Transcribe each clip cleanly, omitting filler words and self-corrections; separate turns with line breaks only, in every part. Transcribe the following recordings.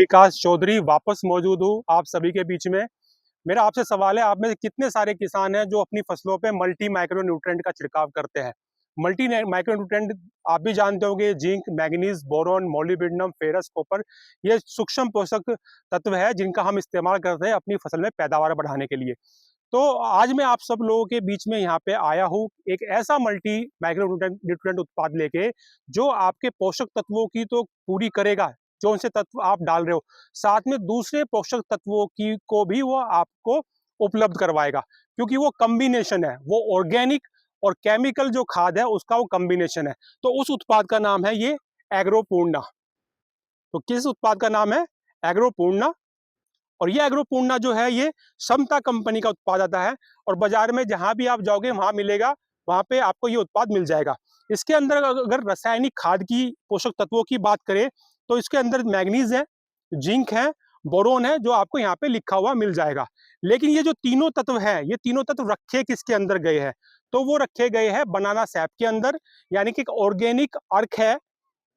विकास चौधरी वापस मौजूद हूँ आप सभी के बीच में। मेरा आपसे सवाल है, आप में से कितने सारे किसान हैं जो अपनी फसलों पे मल्टी माइक्रो न्यूट्रेंट का छिड़काव करते हैं। मल्टी माइक्रो न्यूट्रेंट आप भी जानते होंगे, zinc, manganese, boron, molybdenum, ferrous, copper, ये सूक्ष्म पोषक तत्व है जिनका हम इस्तेमाल करते हैं अपनी फसल में पैदावार बढ़ाने के लिए। तो आज मैं आप सब लोगों के बीच में यहाँ पे आया हूँ एक ऐसा मल्टी माइक्रो न्यूट्रेंट उत्पाद लेके जो आपके पोषक तत्वों की तो पूरी करेगा, जो उनसे तत्व आप डाल रहे हो, साथ में दूसरे पोषक तत्वों की को भी वो आपको उपलब्ध करवाएगा, क्योंकि वो कॉम्बिनेशन है, वो ऑर्गेनिक और केमिकल जो खाद है उसका वो कॉम्बिनेशन है। तो उस उत्पाद का नाम है ये एग्रोपूर्णा। तो किस उत्पाद का नाम है? एग्रोपूर्णा। और ये एग्रोपूर्णा जो है ये समता कंपनी का उत्पाद आता है और बाजार में जहां भी आप जाओगे वहां मिलेगा, वहां पे आपको ये उत्पाद मिल जाएगा। इसके अंदर अगर रासायनिक खाद की पोषक तत्वों की बात करें तो इसके अंदर मैग्नीज है, जिंक है, बोरोन है, जो आपको यहाँ पे लिखा हुआ मिल जाएगा। लेकिन ये जो तीनों तत्व है, ये तीनों तत्व रखे किसके अंदर गए हैं? तो वो रखे गए हैं बनाना सैप के अंदर, यानी कि एक ऑर्गेनिक अर्क है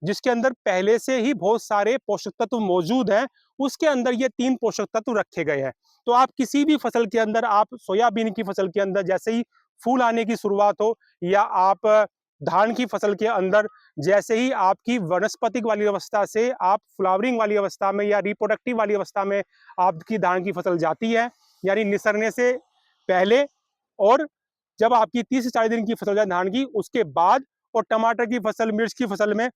जिसके अंदर पहले से ही बहुत सारे पोषक तत्व मौजूद हैं। उसके अंदर ये तीन पोषक तत्व रखे गए हैं। तो आप किसी भी फसल के अंदर, आप सोयाबीन की फसल के अंदर जैसे ही फूल आने की शुरुआत हो, या आप धान की फसल के अंदर जैसे ही आपकी वनस्पतिक वाली अवस्था से आप फ्लावरिंग वाली अवस्था में या रिप्रोडक्टिव वाली अवस्था में आपकी धान की फसल जाती है, यानी निसरने से पहले, और जब आपकी 30 से 40 दिन की फसल जाए धान की, उसके बाद, और टमाटर की फसल, मिर्च की फसल में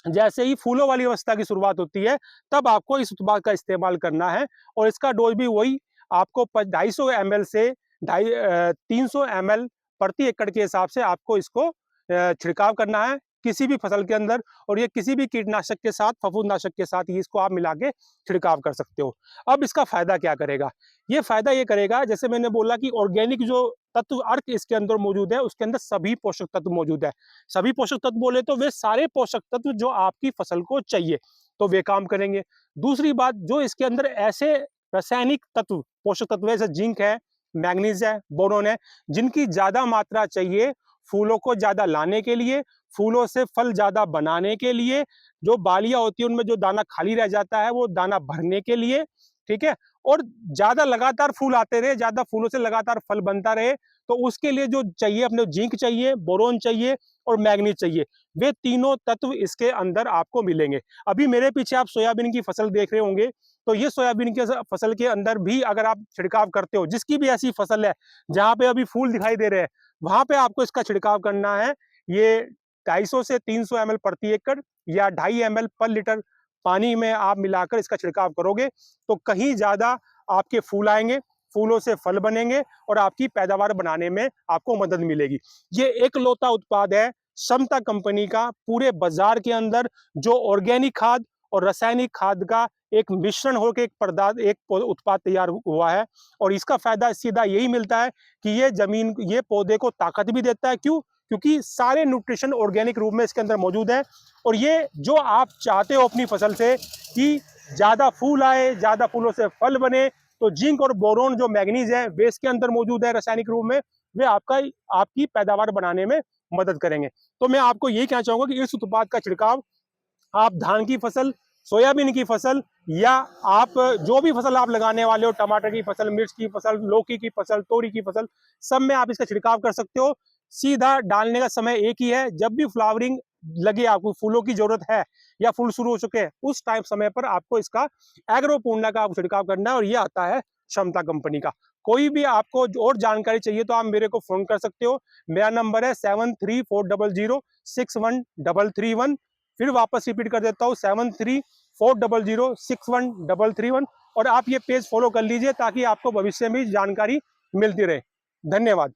जैसे ही फूलों वाली अवस्था की शुरुआत होती है, तब आपको इस उत्पाद का इस्तेमाल करना है। और इसका डोज भी वही आपको 250 ml से 300 ml प्रति एकड़ के हिसाब से आपको इसको छिड़काव करना है किसी भी फसल के अंदर। और ये किसी भी कीटनाशक के साथ, फफूंदनाशक के साथ ही इसको आप मिला के छिड़काव कर सकते हो। अब इसका फायदा क्या करेगा? ये फायदा ये करेगा, जैसे मैंने बोला कि ऑर्गेनिक जो तत्व अर्क इसके अंदर मौजूद है, उसके अंदर सभी पोषक तत्व मौजूद है। सभी पोषक तत्व बोले तो वे सारे पोषक तत्व जो आपकी फसल को चाहिए, तो वे काम करेंगे। दूसरी बात, जो इसके अंदर ऐसे रासायनिक तत्व, पोषक तत्व जैसे जिंक है, मैग्नीज है, बोरोन है, जिनकी ज्यादा मात्रा चाहिए फूलों को ज्यादा लाने के लिए, फूलों से फल ज्यादा बनाने के लिए, जो बालियां होती है उनमें जो दाना खाली रह जाता है वो दाना भरने के लिए, ठीक है, और ज्यादा लगातार फूल आते रहे, ज्यादा फूलों से लगातार फल बनता रहे, तो उसके लिए जो चाहिए, अपने जिंक चाहिए, बोरोन चाहिए और मैग्नीज चाहिए, वे तीनों तत्व इसके अंदर आपको मिलेंगे। अभी मेरे पीछे आप सोयाबीन की फसल देख रहे होंगे, तो ये सोयाबीन के फसल के अंदर भी अगर आप छिड़काव करते हो, जिसकी भी ऐसी फसल है जहां पे अभी फूल दिखाई दे रहे हैं, वहां पे आपको इसका छिड़काव करना है। ये 250 से 300 ml प्रति एकड़ या 2.5 ml पर लीटर पानी में आप मिलाकर इसका छिड़काव करोगे तो कहीं ज्यादा आपके फूल आएंगे, फूलों से फल बनेंगे और आपकी पैदावार बनाने में आपको मदद मिलेगी। ये एक लौता उत्पाद है समता कंपनी का पूरे बाजार के अंदर, जो ऑर्गेनिक खाद और रासायनिक खाद का एक मिश्रण होकर एक पदार्थ, एक उत्पाद तैयार हुआ है। और इसका फायदा सीधा यही मिलता है कि ये जमीन, ये पौधे को ताकत भी देता है। क्यों? क्योंकि सारे न्यूट्रिशन ऑर्गेनिक रूप में इसके अंदर मौजूद है। और ये जो आप चाहते हो अपनी फसल से कि ज्यादा फूल आए, ज्यादा फूलों से फल बने, तो जिंक और बोरोन जो मैग्नीज है वे इसके अंदर मौजूद है रासायनिक रूप में, वे आपकी पैदावार बनाने में मदद करेंगे। तो मैं आपको यही कहना चाहूंगा कि इस उत्पाद का छिड़काव आप धान की फसल, सोयाबीन की फसल, या आप जो भी फसल आप लगाने वाले हो, टमाटर की फसल, मिर्च की फसल, लौकी की फसल, तोरी की फसल, सब में आप इसका छिड़काव कर सकते हो। सीधा डालने का समय एक ही है, जब भी फ्लावरिंग लगे, आपको फूलों की जरूरत है या फूल शुरू हो चुके हैं, उस टाइम समय पर आपको इसका एग्रोपूर्णा का आपको छिड़काव करना है। और ये आता है क्षमता कंपनी का। कोई भी आपको और जानकारी चाहिए तो आप मेरे को फोन कर सकते हो। मेरा नंबर है 7340061331। फिर वापस रिपीट कर देता हूँ, 7340061331। और आप ये पेज फॉलो कर लीजिए ताकि आपको भविष्य में जानकारी मिलती रहे। धन्यवाद।